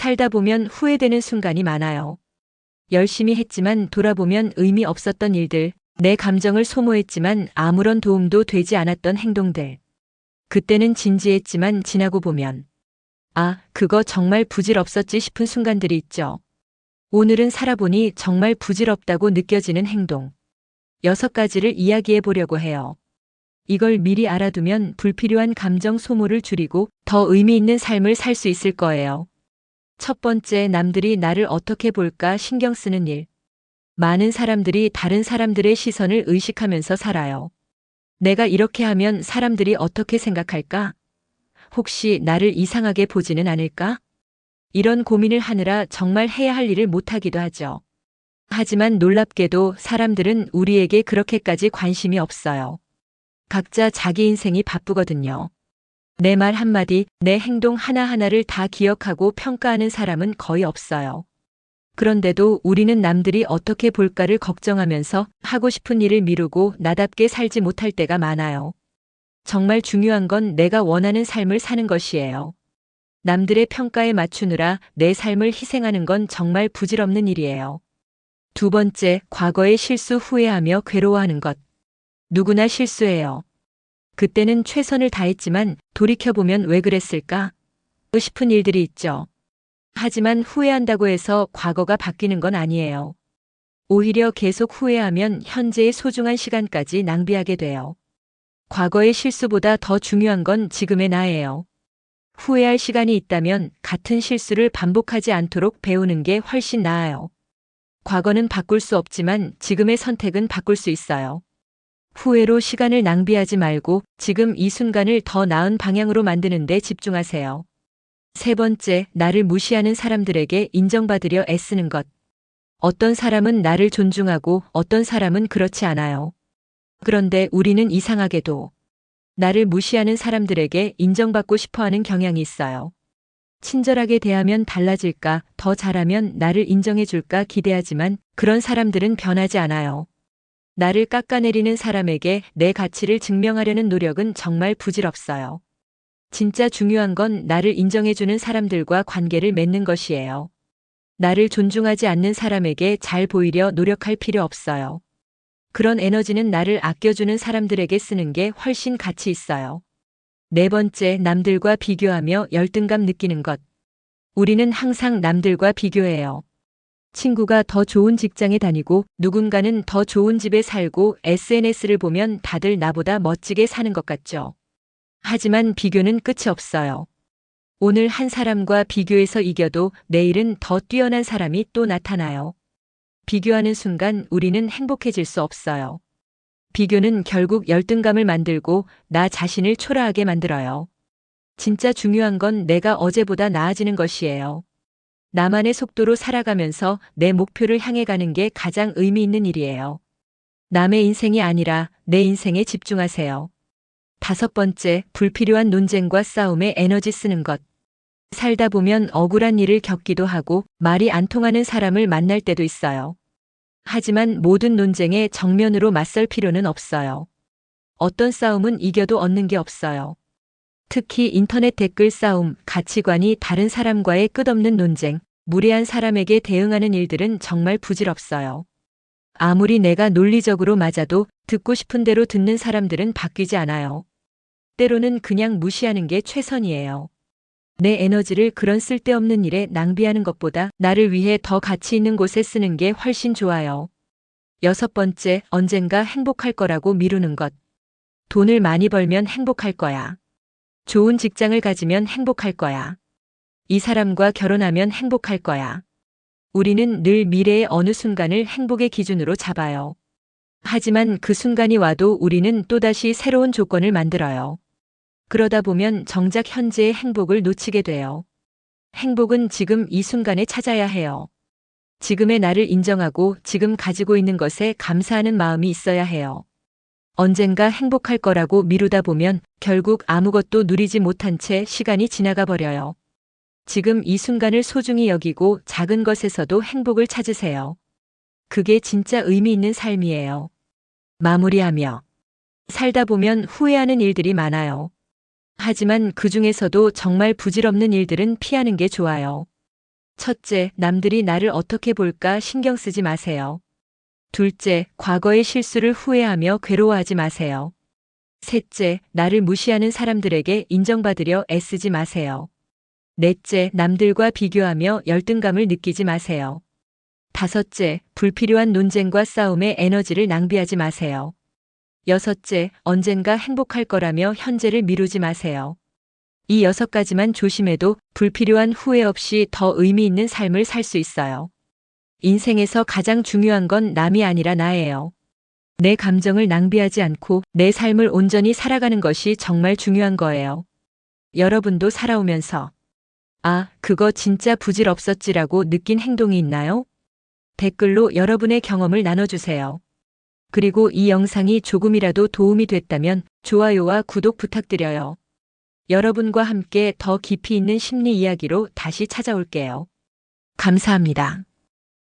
살다 보면 후회되는 순간이 많아요. 열심히 했지만 돌아보면 의미 없었던 일들, 내 감정을 소모했지만 아무런 도움도 되지 않았던 행동들. 그때는 진지했지만 지나고 보면 아, 그거 정말 부질없었지 싶은 순간들이 있죠. 오늘은 살아보니 정말 부질없다고 느껴지는 행동. 6가지를 이야기해 보려고 해요. 이걸 미리 알아두면 불필요한 감정 소모를 줄이고 더 의미 있는 삶을 살 수 있을 거예요. 첫 번째, 남들이 나를 어떻게 볼까 신경 쓰는 일. 많은 사람들이 다른 사람들의 시선을 의식하면서 살아요. 내가 이렇게 하면 사람들이 어떻게 생각할까? 혹시 나를 이상하게 보지는 않을까? 이런 고민을 하느라 정말 해야 할 일을 못하기도 하죠. 하지만 놀랍게도 사람들은 우리에게 그렇게까지 관심이 없어요. 각자 자기 인생이 바쁘거든요. 내 말 한마디, 내 행동 하나하나를 다 기억하고 평가하는 사람은 거의 없어요. 그런데도 우리는 남들이 어떻게 볼까를 걱정하면서 하고 싶은 일을 미루고 나답게 살지 못할 때가 많아요. 정말 중요한 건 내가 원하는 삶을 사는 것이에요. 남들의 평가에 맞추느라 내 삶을 희생하는 건 정말 부질없는 일이에요. 두 번째, 과거의 실수 후회하며 괴로워하는 것. 누구나 실수해요. 그때는 최선을 다했지만 돌이켜보면 왜 그랬을까? 싶은 일들이 있죠. 하지만 후회한다고 해서 과거가 바뀌는 건 아니에요. 오히려 계속 후회하면 현재의 소중한 시간까지 낭비하게 돼요. 과거의 실수보다 더 중요한 건 지금의 나예요. 후회할 시간이 있다면 같은 실수를 반복하지 않도록 배우는 게 훨씬 나아요. 과거는 바꿀 수 없지만 지금의 선택은 바꿀 수 있어요. 후회로 시간을 낭비하지 말고 지금 이 순간을 더 나은 방향으로 만드는 데 집중하세요. 세 번째, 나를 무시하는 사람들에게 인정받으려 애쓰는 것. 어떤 사람은 나를 존중하고 어떤 사람은 그렇지 않아요. 그런데 우리는 이상하게도 나를 무시하는 사람들에게 인정받고 싶어하는 경향이 있어요. 친절하게 대하면 달라질까, 더 잘하면 나를 인정해줄까 기대하지만 그런 사람들은 변하지 않아요. 나를 깎아내리는 사람에게 내 가치를 증명하려는 노력은 정말 부질없어요. 진짜 중요한 건 나를 인정해주는 사람들과 관계를 맺는 것이에요. 나를 존중하지 않는 사람에게 잘 보이려 노력할 필요 없어요. 그런 에너지는 나를 아껴주는 사람들에게 쓰는 게 훨씬 가치 있어요. 네 번째, 남들과 비교하며 열등감 느끼는 것. 우리는 항상 남들과 비교해요. 친구가 더 좋은 직장에 다니고 누군가는 더 좋은 집에 살고 SNS를 보면 다들 나보다 멋지게 사는 것 같죠. 하지만 비교는 끝이 없어요. 오늘 한 사람과 비교해서 이겨도 내일은 더 뛰어난 사람이 또 나타나요. 비교하는 순간 우리는 행복해질 수 없어요. 비교는 결국 열등감을 만들고 나 자신을 초라하게 만들어요. 진짜 중요한 건 내가 어제보다 나아지는 것이에요. 나만의 속도로 살아가면서 내 목표를 향해 가는 게 가장 의미 있는 일이에요. 남의 인생이 아니라 내 인생에 집중하세요. 다섯 번째, 불필요한 논쟁과 싸움에 에너지 쓰는 것. 살다 보면 억울한 일을 겪기도 하고 말이 안 통하는 사람을 만날 때도 있어요. 하지만 모든 논쟁에 정면으로 맞설 필요는 없어요. 어떤 싸움은 이겨도 얻는 게 없어요. 특히 인터넷 댓글 싸움, 가치관이 다른 사람과의 끝없는 논쟁, 무례한 사람에게 대응하는 일들은 정말 부질없어요. 아무리 내가 논리적으로 맞아도 듣고 싶은 대로 듣는 사람들은 바뀌지 않아요. 때로는 그냥 무시하는 게 최선이에요. 내 에너지를 그런 쓸데없는 일에 낭비하는 것보다 나를 위해 더 가치 있는 곳에 쓰는 게 훨씬 좋아요. 여섯 번째, 언젠가 행복할 거라고 미루는 것. 돈을 많이 벌면 행복할 거야. 좋은 직장을 가지면 행복할 거야. 이 사람과 결혼하면 행복할 거야. 우리는 늘 미래의 어느 순간을 행복의 기준으로 잡아요. 하지만 그 순간이 와도 우리는 또다시 새로운 조건을 만들어요. 그러다 보면 정작 현재의 행복을 놓치게 돼요. 행복은 지금 이 순간에 찾아야 해요. 지금의 나를 인정하고 지금 가지고 있는 것에 감사하는 마음이 있어야 해요. 언젠가 행복할 거라고 미루다 보면 결국 아무것도 누리지 못한 채 시간이 지나가 버려요. 지금 이 순간을 소중히 여기고 작은 것에서도 행복을 찾으세요. 그게 진짜 의미 있는 삶이에요. 마무리하며 살다 보면 후회하는 일들이 많아요. 하지만 그 중에서도 정말 부질없는 일들은 피하는 게 좋아요. 첫째, 남들이 나를 어떻게 볼까 신경 쓰지 마세요. 둘째, 과거의 실수를 후회하며 괴로워하지 마세요. 셋째, 나를 무시하는 사람들에게 인정받으려 애쓰지 마세요. 넷째, 남들과 비교하며 열등감을 느끼지 마세요. 다섯째, 불필요한 논쟁과 싸움에 에너지를 낭비하지 마세요. 여섯째, 언젠가 행복할 거라며 현재를 미루지 마세요. 이 6가지만 조심해도 불필요한 후회 없이 더 의미 있는 삶을 살 수 있어요. 인생에서 가장 중요한 건 남이 아니라 나예요. 내 감정을 낭비하지 않고 내 삶을 온전히 살아가는 것이 정말 중요한 거예요. 여러분도 살아오면서 아, 그거 진짜 부질없었지라고 느낀 행동이 있나요? 댓글로 여러분의 경험을 나눠주세요. 그리고 이 영상이 조금이라도 도움이 됐다면 좋아요와 구독 부탁드려요. 여러분과 함께 더 깊이 있는 심리 이야기로 다시 찾아올게요. 감사합니다.